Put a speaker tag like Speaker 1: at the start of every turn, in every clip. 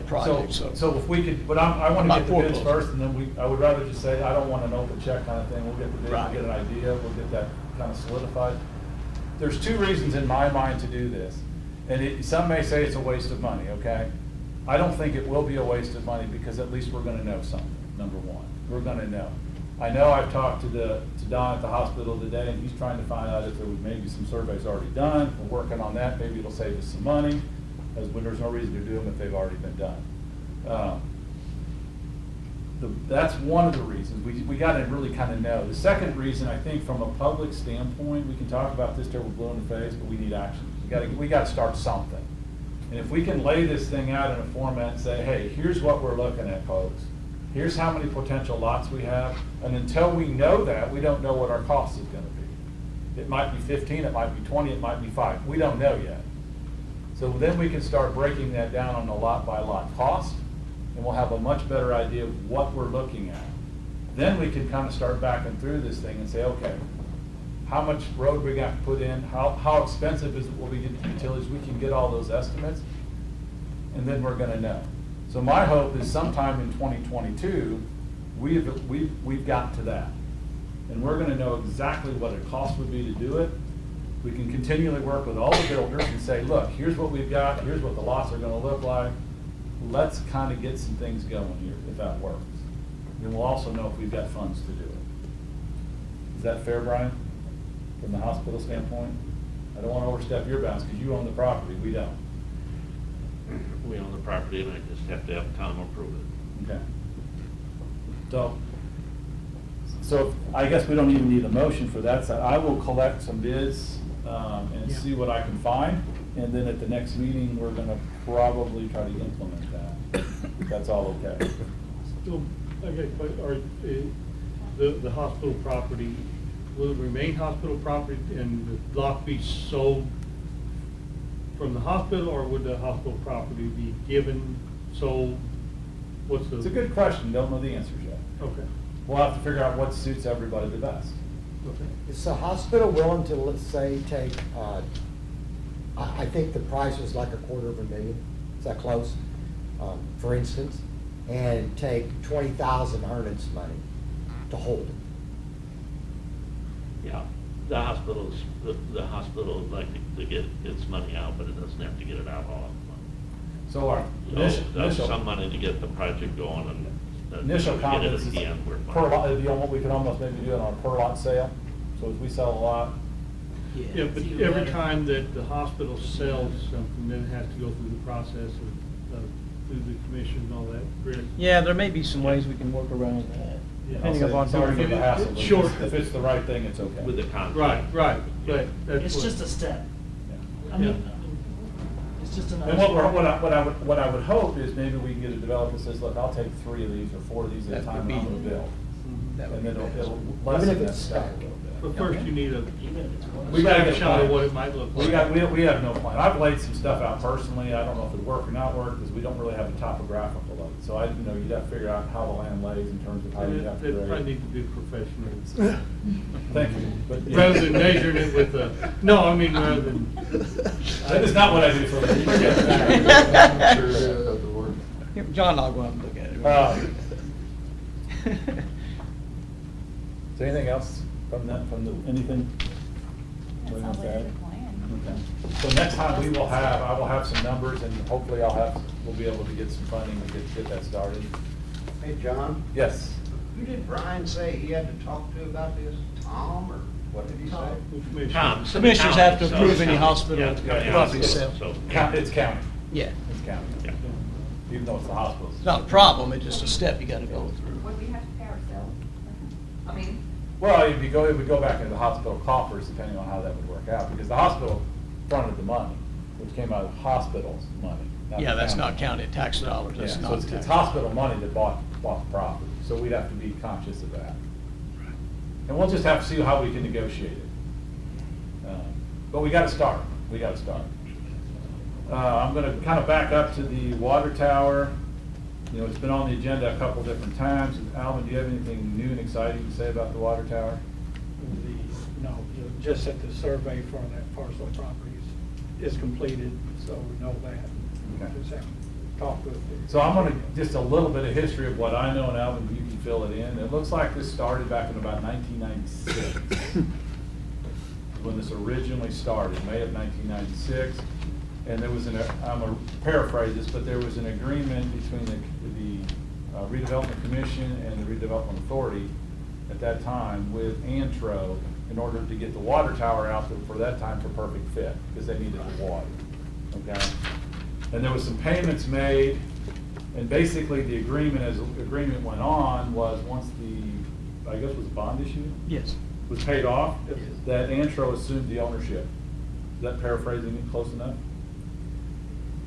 Speaker 1: project,
Speaker 2: So if we could, but I want to
Speaker 1: Not
Speaker 2: get the bids
Speaker 1: foreclosed.
Speaker 2: first, and then I would rather just say, I don't want an open check kind of thing. We'll get the bids, we'll
Speaker 1: Right.
Speaker 2: get an idea, we'll get that kind of solidified. There's two reasons in my mind to do this, and some may say it's a waste of money, okay? I don't think it will be a waste of money, because at least we're gonna know something, number one. We're gonna know. I know I've talked to Don at the hospital today, and he's trying to find out if there was maybe some surveys already done. We're working on that. Maybe it'll save us some money, as when there's no reason to do them if they've already been done. That's one of the reasons. We gotta really kind of know. The second reason, I think, from a public standpoint, we can talk about this till we're blue in the face, but we need action. We gotta start something. And if we can lay this thing out in a format and say, hey, here's what we're looking at, folks. Here's how many potential lots we have, and until we know that, we don't know what our cost is gonna be. It might be 15, it might be 20, it might be 5. We don't know yet. So then we can start breaking that down on a lot by lot cost, and we'll have a much better idea of what we're looking at. Then we can kind of start backing through this thing and say, okay, how much road we got to put in, how expensive is it will we get the utilities, we can get all those estimates, and then we're gonna know. So my hope is sometime in 2022, we've gotten to that. And we're gonna know exactly what it cost would be to do it. We can continually work with all the builders and say, look, here's what we've got, here's what the lots are gonna look like. Let's kind of get some things going here, if that works. Then we'll also know if we've got funds to do it. Is that fair, Brian, from the hospital standpoint? I don't want to overstep your bounds, because you own the property, we don't.
Speaker 3: We own the property, and I just have to have Tom approve it.
Speaker 2: Okay. So I guess we don't even need a motion for that side. I will collect some bids and see what I can find, and then at the next meeting, we're gonna probably try to implement that. If that's all okay.
Speaker 4: Still, okay, but the hospital property, will it remain hospital property and the lot be sold from the hospital, or would the hospital property be given, sold? What's the?
Speaker 2: It's a good question, don't know the answers yet.
Speaker 4: Okay.
Speaker 2: We'll have to figure out what suits everybody the best.
Speaker 4: Okay.
Speaker 5: Is the hospital willing to, let's say, take, I think the price was like $250,000, is that close? For instance, and take 20,000 earnest money to hold it.
Speaker 3: Yeah, the hospital would like to get its money out, but it doesn't have to get it out all at once.
Speaker 2: So our
Speaker 3: That's some money to get the project going, and
Speaker 2: initial
Speaker 3: get it
Speaker 2: comments
Speaker 3: at
Speaker 2: is
Speaker 3: the end.
Speaker 2: per lot, it'd be on what we could almost maybe do it on a per lot sale. So if we sell a lot,
Speaker 4: Yeah, but every time that the hospital sells something, then it has to go through the process of through the commission and all that, correct?
Speaker 1: Yeah, there may be some ways we can work around that,
Speaker 4: Yeah.
Speaker 1: depending
Speaker 2: I'll say,
Speaker 1: upon.
Speaker 2: sorry for the hassle, but
Speaker 4: Sure.
Speaker 2: if it's the right thing, it's okay.
Speaker 3: With the contract.
Speaker 4: Right, but that's
Speaker 6: It's
Speaker 4: what-
Speaker 6: just a step.
Speaker 2: Yeah.
Speaker 6: I mean,
Speaker 4: Yeah.
Speaker 6: it's just another.
Speaker 2: And what I would hope is maybe we can get a developer that says, look, I'll take 3 of these or 4 of these at a
Speaker 1: That
Speaker 2: time,
Speaker 1: would
Speaker 2: and I'm
Speaker 1: be-
Speaker 2: gonna build.
Speaker 1: That would
Speaker 2: And then
Speaker 1: be best.
Speaker 2: it'll
Speaker 5: Even
Speaker 2: lessen
Speaker 5: if
Speaker 2: that
Speaker 5: it's
Speaker 2: stuff a
Speaker 5: stacked.
Speaker 2: little
Speaker 4: But
Speaker 2: bit.
Speaker 4: first, you need a
Speaker 6: Even if it's one.
Speaker 2: We gotta get a
Speaker 4: snapshot of
Speaker 2: plan.
Speaker 4: what it might look like.
Speaker 2: We have no plan. I've laid some stuff out personally. I don't know if it'd work or not work, because we don't really have a topographical of it. So you'd have to figure out how the land lays in terms of how you have to
Speaker 4: They probably
Speaker 2: grade.
Speaker 4: need to be professional.
Speaker 2: Thank you. But, yeah.
Speaker 4: Rather than measuring it with a, no, I mean, rather than.
Speaker 2: That is not what I do for a living.
Speaker 1: Here, John and I'll go out and look at it.
Speaker 2: Is there anything else anything?
Speaker 7: That sounds like a good plan.
Speaker 2: Okay. So next time I will have some numbers, and hopefully we'll be able to get some funding to get that started.
Speaker 8: Hey, John,
Speaker 2: Yes.
Speaker 8: who did Brian say he had to talk to about this? Tom, or what did he say?
Speaker 3: Tom,
Speaker 1: Commissioners have to
Speaker 3: so
Speaker 1: approve
Speaker 3: it's
Speaker 1: any
Speaker 3: county.
Speaker 1: hospital
Speaker 3: Yeah, it's county
Speaker 1: property
Speaker 3: hospital,
Speaker 1: sale.
Speaker 3: so-
Speaker 2: It's county.
Speaker 1: Yeah,
Speaker 2: It's county.
Speaker 3: Yeah.
Speaker 2: Even though it's the hospitals.
Speaker 1: it's not a problem, it's just a step you gotta go through.
Speaker 7: Would we have to pay ourselves? I mean,
Speaker 2: Well, it would go back into the hospital coffers, depending on how that would work out, because the hospital fronted the money, which came out of the hospital's money. not the
Speaker 1: Yeah, that's
Speaker 2: county.
Speaker 1: not counted tax dollars,
Speaker 2: Yeah,
Speaker 1: that's
Speaker 2: so
Speaker 1: not
Speaker 2: it's
Speaker 1: tax.
Speaker 2: hospital money that bought the property, so we'd have to be conscious of that. And we'll just have to see how we can negotiate it. But we gotta start, I'm gonna kind of back up to the water tower. It's been on the agenda a couple different times. Alvin, do you have anything new and exciting to say about the water tower?
Speaker 9: No, just that the survey for that parcel of properties is completed, so we know that.
Speaker 2: Okay.
Speaker 9: Just have talk with them.
Speaker 2: So I'm gonna, just a little bit of history of what I know, and Alvin, you can fill it in. It looks like this started back in about 1996. When this originally started, May of 1996. And there was I'm gonna paraphrase this, but there was an agreement between the Redevelopment Commission and the Redevelopment Authority at that time with Antro in order to get the water tower out there for that time for perfect fit, because they needed the water, okay? And there was some payments made, and basically the agreement, as the agreement went on, was once the, I guess was a bond issue?
Speaker 1: Yes.
Speaker 2: Was paid off, that Antro assumed the ownership. Is that paraphrasing it close enough?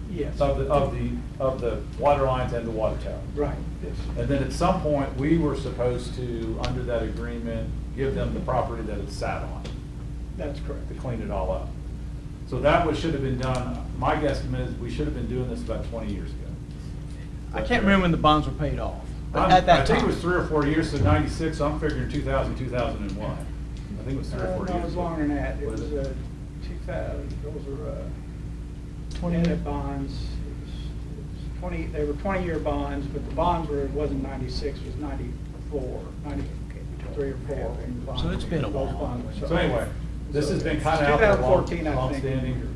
Speaker 9: Yes.
Speaker 2: Of the water lines and the water tower.
Speaker 9: Right, yes.
Speaker 2: And then at some point, we were supposed to, under that agreement, give them the property that it sat on
Speaker 9: That's correct.
Speaker 2: to clean it all up. So that should have been done, my guesstimate is we should have been doing this about 20 years ago.
Speaker 1: I can't remember when the bonds were paid off, but
Speaker 2: I'm-
Speaker 1: at that
Speaker 2: I think it
Speaker 1: time.
Speaker 2: was 3 or 4 years, so 96, so I'm figuring 2000, 2001. I think it was 3 or 4
Speaker 9: No,
Speaker 2: years.
Speaker 9: it was
Speaker 2: ago.
Speaker 9: longer than that. It
Speaker 2: Was
Speaker 9: was,
Speaker 2: it?
Speaker 9: 2000, those were,
Speaker 1: 20
Speaker 9: edit bonds. It was 20, they were 20-year bonds, but the bonds were, it wasn't 96, it was 94, 93 or 4.
Speaker 1: So it's been a
Speaker 9: Those
Speaker 1: while.
Speaker 9: bonds.
Speaker 2: So anyway, this has been kind of out there
Speaker 9: 2014, I think.
Speaker 2: long-standing.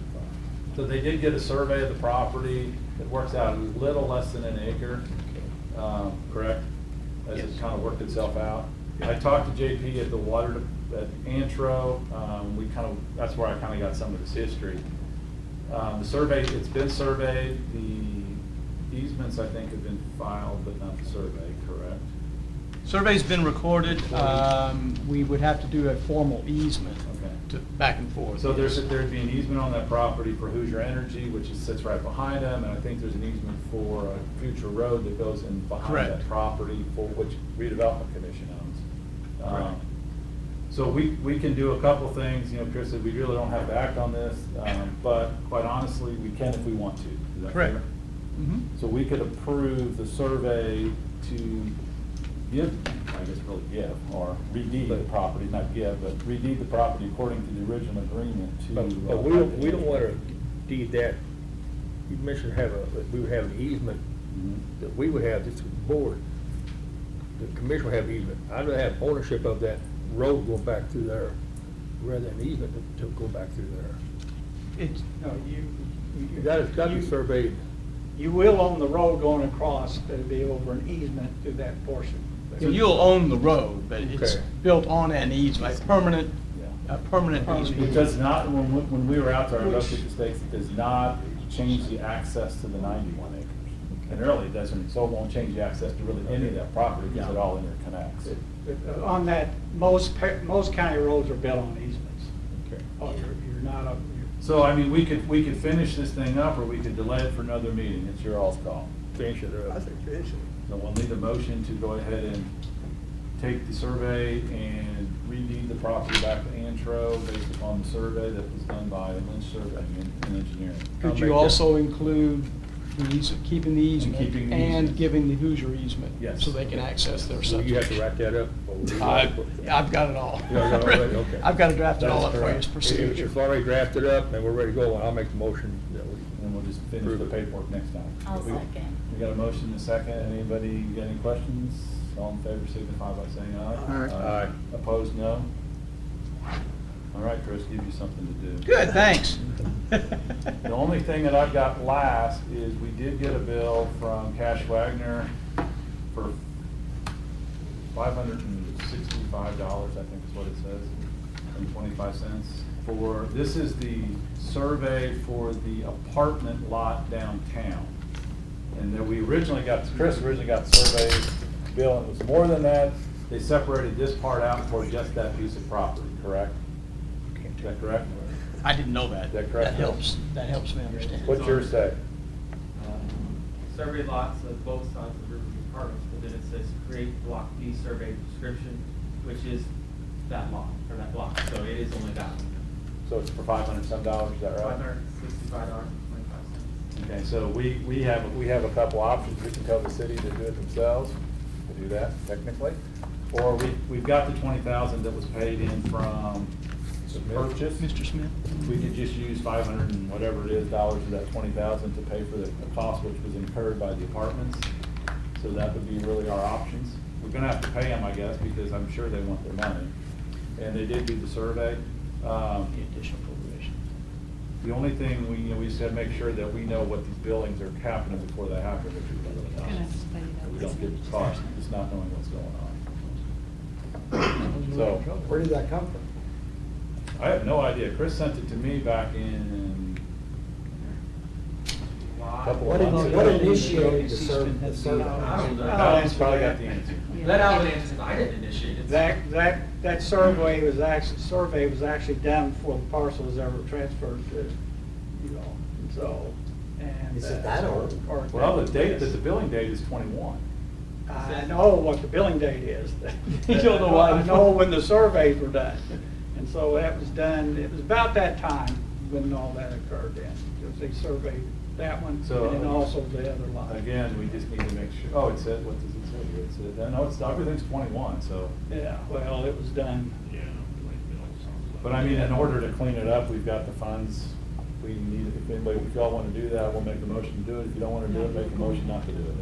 Speaker 2: So they did get a survey of the property. It works out a little less than an acre, correct? As it
Speaker 9: Yes.
Speaker 2: kind of worked itself out. I talked to JP at the water, at Antro. We kind of, that's where I kind of got some of this history. The survey, it's been surveyed. The easements, I think, have been filed, but not the survey, correct?
Speaker 1: Survey's been recorded. We would have to do a formal easement
Speaker 2: Okay.
Speaker 1: to back and forth.
Speaker 2: So there'd be an easement on that property for Hoosier Energy, which sits right behind them, and I think there's an easement for a future road that goes in behind
Speaker 1: Correct.
Speaker 2: that property, for which Redevelopment Commission owns.
Speaker 1: Correct.
Speaker 2: So we can do a couple things, you know, Chris said, we really don't have to act on this, but quite honestly, we can if we want to. Is that
Speaker 1: Correct.
Speaker 2: fair?
Speaker 1: Mhm.
Speaker 2: So we could approve the survey to give, I guess really give, or redeed the property, not give, but redeed the property according to the original agreement to.
Speaker 10: But we don't want to deed that. You mentioned we would have an easement, that we would have, this board, the commission would have easement. I'd rather have ownership of that road going back through there, rather than easement to go back through there.
Speaker 1: It's,
Speaker 9: No,
Speaker 10: You got to be surveyed.
Speaker 9: You will own the road going across, but it'll be over an easement through that portion.
Speaker 1: so you'll own the road, but it's
Speaker 10: Okay.
Speaker 1: built on an easement, a permanent easement.
Speaker 2: It does not, when we were out there, I looked at the stakes, it does not change the access to the 91 acres. And really, it doesn't, so it won't change the access to really any of that property, because it all interconnects.
Speaker 9: On that, most county roads are built on easements.
Speaker 2: Okay.
Speaker 9: Oh, you're not up,
Speaker 2: So, I mean, we could finish this thing up, or we could delay it for another meeting, it's your all's call.
Speaker 10: Finish it up.
Speaker 9: finish it.
Speaker 2: So we'll need a motion to go ahead and take the survey and redeed the property back to Antro based upon the survey that was done by Lynch Surveying and Engineering.
Speaker 1: Could you also include keeping the easement
Speaker 2: keeping the
Speaker 1: and
Speaker 2: easement.
Speaker 1: giving the Hoosier easement?
Speaker 2: Yes.
Speaker 1: So they can access their
Speaker 10: So you have to
Speaker 1: subdivision?
Speaker 10: write that up?
Speaker 1: I've got it all.
Speaker 10: You got it already? Okay.
Speaker 1: I've got to draft it all up
Speaker 2: That's
Speaker 1: for you
Speaker 2: correct.
Speaker 1: as
Speaker 10: If
Speaker 1: procedure.
Speaker 10: it's already drafted up and we're ready to go, I'll make the motion that we.
Speaker 2: And we'll just finish the paperwork next time.
Speaker 7: I'll
Speaker 2: We-
Speaker 7: second.
Speaker 2: We got a motion and a second. Anybody got any questions? All in favor signify by saying aye.
Speaker 10: Aye.
Speaker 2: Opposed, no? All right, Chris, give you something to do.
Speaker 1: Good, thanks.
Speaker 2: The only thing that I've got last is we did get a bill from Cash Wagner for $565, I think is what it says, and 25 cents. This is the survey for the apartment lot downtown. And then Chris originally got the survey bill, and it was more than that. They separated this part out for just that piece of property, correct? Is that correct?
Speaker 1: I didn't know that.
Speaker 2: Is that correct?
Speaker 1: That helps me understand.
Speaker 2: What's yours say?
Speaker 11: Survey lots of both sides of Riverview Apartments, but then it says create block B survey description, which is that lot, or that block, so it is only that one.
Speaker 2: So it's for $500 some, is that right?
Speaker 11: $565.25.
Speaker 2: Okay, so we have a couple options. We can tell the city to do it themselves, to do that technically. Or we've got the $20,000 that was paid in from purchase.
Speaker 1: Mr. Smith?
Speaker 2: We could just use 500 and whatever it is dollars of that 20,000 to pay for the cost which was incurred by the apartments. So that would be really our options. We're gonna have to pay them, I guess, because I'm sure they want their money. And they did do the survey.
Speaker 1: The additional appropriation.
Speaker 2: The only thing we said, make sure that we know what these buildings are happening before they happen, which we really don't. We don't get caught just not knowing what's going on. So,
Speaker 5: Where did that come from?
Speaker 2: I have no idea. Chris sent it to me back in a couple
Speaker 5: What
Speaker 2: of months ago.
Speaker 5: what initiated the survey?
Speaker 2: Alan's probably got the answer.
Speaker 11: Let Alan answer, I didn't initiate it.
Speaker 9: That survey was actually done before the parcel was ever transferred to, and so, and.
Speaker 5: Is it that old?
Speaker 2: Well, the date, the billing date is 21.
Speaker 9: I know what the billing date is.
Speaker 1: You don't know why.
Speaker 9: I know when the surveys were done. And so that was done, it was about that time when all that occurred then. Because they surveyed that one
Speaker 2: So,
Speaker 9: and then also the other lot.
Speaker 2: Again, we just need to make sure, oh, it said, what does it say here? It said, no, it's, everything's 21, so.
Speaker 9: Yeah, well, it was done.
Speaker 3: Yeah.
Speaker 2: But I mean, in order to clean it up, we've got the funds. We need, if anybody, if y'all want to do that, we'll make a motion to do it. If you don't want to do it, make a motion not to do it.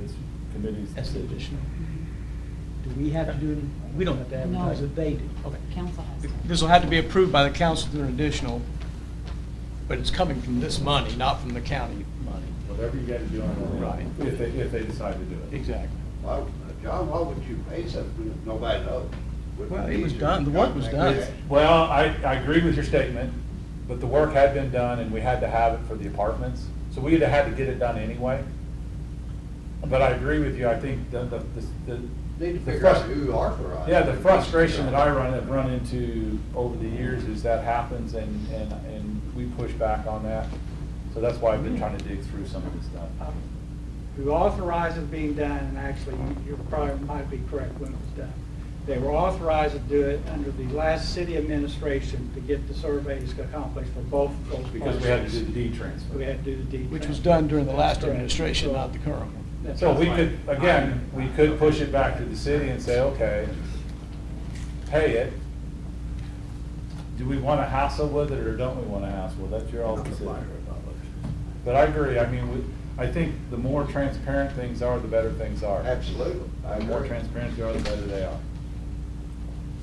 Speaker 2: It's committee's
Speaker 1: That's the
Speaker 2: decision.
Speaker 1: additional. Do we have to do it? We don't have to advertise
Speaker 7: No.
Speaker 1: it, they do. Okay.
Speaker 7: Council has to.
Speaker 1: This will have to be approved by the council through an additional, but it's coming from this money, not from the county money.
Speaker 2: Whatever you got to do on that.
Speaker 1: Right.
Speaker 2: If they decide to do it.
Speaker 1: Exactly.
Speaker 8: Why, John, why would you pay something if nobody knows? Wouldn't
Speaker 1: Well,
Speaker 8: be
Speaker 1: it was
Speaker 8: easier
Speaker 1: done.
Speaker 8: to
Speaker 1: The work was done.
Speaker 8: contact that?
Speaker 2: Well, I agree with your statement, but the work had been done and we had to have it for the apartments. So we'd have had to get it done anyway. But I agree with you. I think the
Speaker 8: Need to
Speaker 2: the
Speaker 8: figure out
Speaker 2: frust-
Speaker 8: who authorized.
Speaker 2: Yeah, the frustration that I have run into over the years is that happens and we push back on that. So that's why I've been trying to dig through some of this stuff.
Speaker 9: Who authorized it being done, and actually, you probably might be correct when it was done. They were authorized to do it under the last city administration to get the surveys accomplished for both of those
Speaker 2: Because we had to do
Speaker 9: parcels.
Speaker 2: the deed transfer.
Speaker 9: We had to do the deed.
Speaker 1: Which was
Speaker 9: transfer.
Speaker 1: done during the last
Speaker 9: That's correct.
Speaker 1: administration,
Speaker 9: So-
Speaker 1: not the current one.
Speaker 9: that's
Speaker 2: So we
Speaker 9: right.
Speaker 2: could, again, we could push it back to the city and say, okay, pay it. Do we want to hassle with it or don't we want to hassle? That's your all decision. But I agree, I mean, I think the more transparent things are, the better things are.
Speaker 8: Absolutely. I
Speaker 2: The more
Speaker 8: agree.
Speaker 2: transparent they are, the better they are.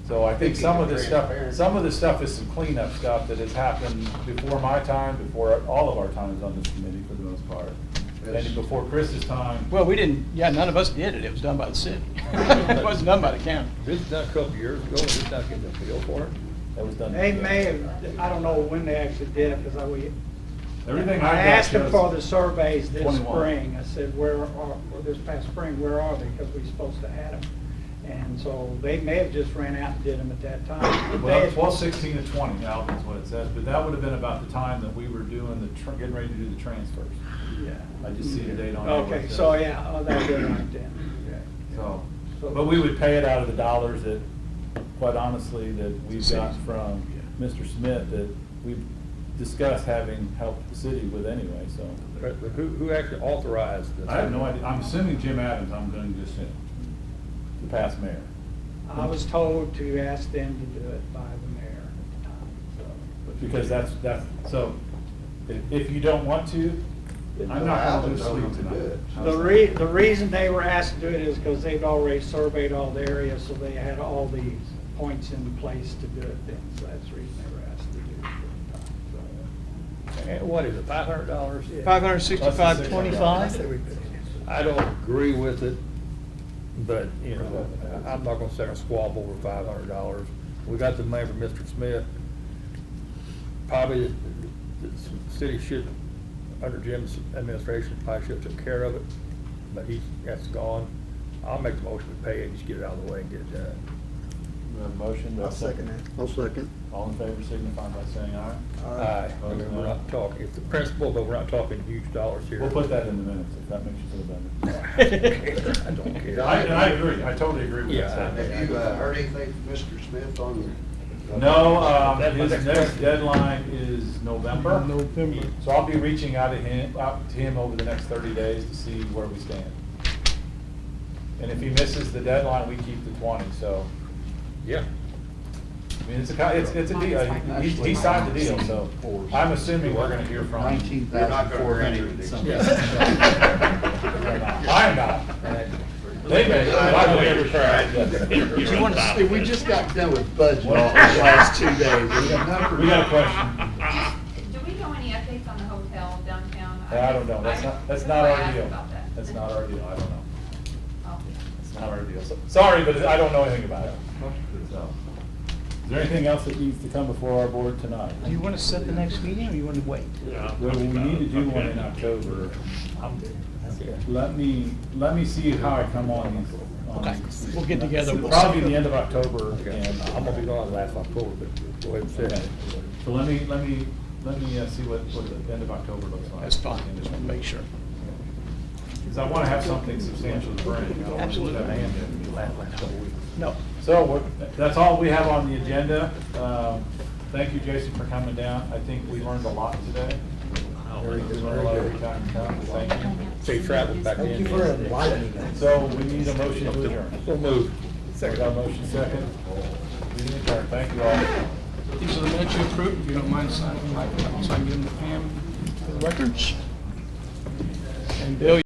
Speaker 2: So I think some of this stuff, is some cleanup stuff that has happened before my time, before all of our times on this committee for the most part.
Speaker 8: Yes.
Speaker 2: And before Chris's time.
Speaker 1: Well, we didn't, none of us did it. It was done by the city. It wasn't done by the county.
Speaker 10: This was done a couple of years ago, and this not getting a feel for it.
Speaker 2: That was done.
Speaker 9: They may have, I don't know when they actually did it, because
Speaker 2: Everything
Speaker 9: I
Speaker 2: I've got
Speaker 9: asked them
Speaker 2: shows
Speaker 9: for the surveys this
Speaker 2: 21.
Speaker 9: spring. I said, or this past spring, where are they? Because we were supposed to have them. And so they may have just ran out and did them at that time.
Speaker 2: Well, 12/16 to 20, Alvin, is what it says, but that would have been about the time that we were doing getting ready to do the transfers.
Speaker 9: Yeah.
Speaker 2: I just see the date on there.
Speaker 9: Okay, so yeah, that did right then.
Speaker 2: So, but we would pay it out of the dollars that, quite honestly, that we've got from Mr. Smith that we've discussed having helped the city with anyway, so.
Speaker 10: But who actually authorized this?
Speaker 2: I have no idea, I'm assuming Jim Adams, I'm going to assume, the past mayor.
Speaker 9: I was told to ask them to do it by the mayor at the time, so.
Speaker 2: Because that's, so, if you don't want to, I'm not going to lose sleep tonight.
Speaker 9: The reason they were asked to do it is because they'd already surveyed all the areas, so they had all the points in place to do it then, so that's the reason they were asked to do it at the time,
Speaker 10: And what is it, $500?
Speaker 9: so.
Speaker 1: $565.25?
Speaker 10: I don't agree with it, but, you know, I'm not gonna sit and squabble over $500. We got the money from Mr. Smith. Probably the city should, under Jim's administration, probably should have took care of it, but that's gone. I'll make the motion to pay it, just get it out of the way and get it done.
Speaker 2: We have a motion.
Speaker 5: I'll second that.
Speaker 8: I'll second.
Speaker 2: All in favor signify by saying aye.
Speaker 10: Aye. I mean, we're not talking, it's the principle, but we're not talking huge dollars here.
Speaker 2: We'll put that in the minutes if that makes you feel better.
Speaker 10: I don't care.
Speaker 2: I agree, I totally agree with
Speaker 10: Yeah,
Speaker 2: that.
Speaker 8: Have you heard anything from Mr. Smith on?
Speaker 2: No, his next deadline is November.
Speaker 1: November.
Speaker 2: So I'll be reaching out to him over the next 30 days to see where we stand. And if he misses the deadline, we keep the 20, so.
Speaker 10: Yeah.
Speaker 2: I mean, it's a deal. He signed the deal, so I'm assuming we're gonna hear from him.
Speaker 8: 19,400.
Speaker 2: I'm not. They may, but I will ever try.
Speaker 8: We just got done with budget all the last 2 days.
Speaker 2: We got a question.
Speaker 7: Do we know any updates on the hotel downtown?
Speaker 2: I don't know. That's
Speaker 7: That's
Speaker 2: not
Speaker 7: why I
Speaker 2: our
Speaker 7: asked
Speaker 2: deal.
Speaker 7: about that.
Speaker 2: That's not our deal. I don't know.
Speaker 7: Oh.
Speaker 2: It's not our deal. Sorry, but I don't know anything about it. So, is there anything else that needs to come before our board tonight?
Speaker 1: Do you want to set the next meeting, or you want to wait?
Speaker 2: Well, we need to do one in October. Let me see how I come on these.
Speaker 1: Okay, we'll get together. We'll
Speaker 2: Probably
Speaker 1: see.
Speaker 2: the end of October,
Speaker 10: And
Speaker 2: and
Speaker 10: I'm gonna be gone last October, but go ahead and say
Speaker 2: okay.
Speaker 10: it.
Speaker 2: So let me see what the end of October looks like.
Speaker 1: That's fine, just want to make sure.
Speaker 2: Because I want to have something substantial to bring.
Speaker 1: Absolutely. No.
Speaker 2: So that's all we have on the agenda. Thank you, Jason, for coming down. I think we learned a lot today. We learned a lot every time you come. Thank you.
Speaker 10: Safe travels back in.
Speaker 5: Thank you for enlightening us.
Speaker 2: So we need a motion to adjourn.
Speaker 10: So move.
Speaker 2: We got a motion second. Meeting adjourned. Thank you all.
Speaker 1: These are the minutes you approved, if you don't mind signing, so I can give them to Pam for the records. And Bill,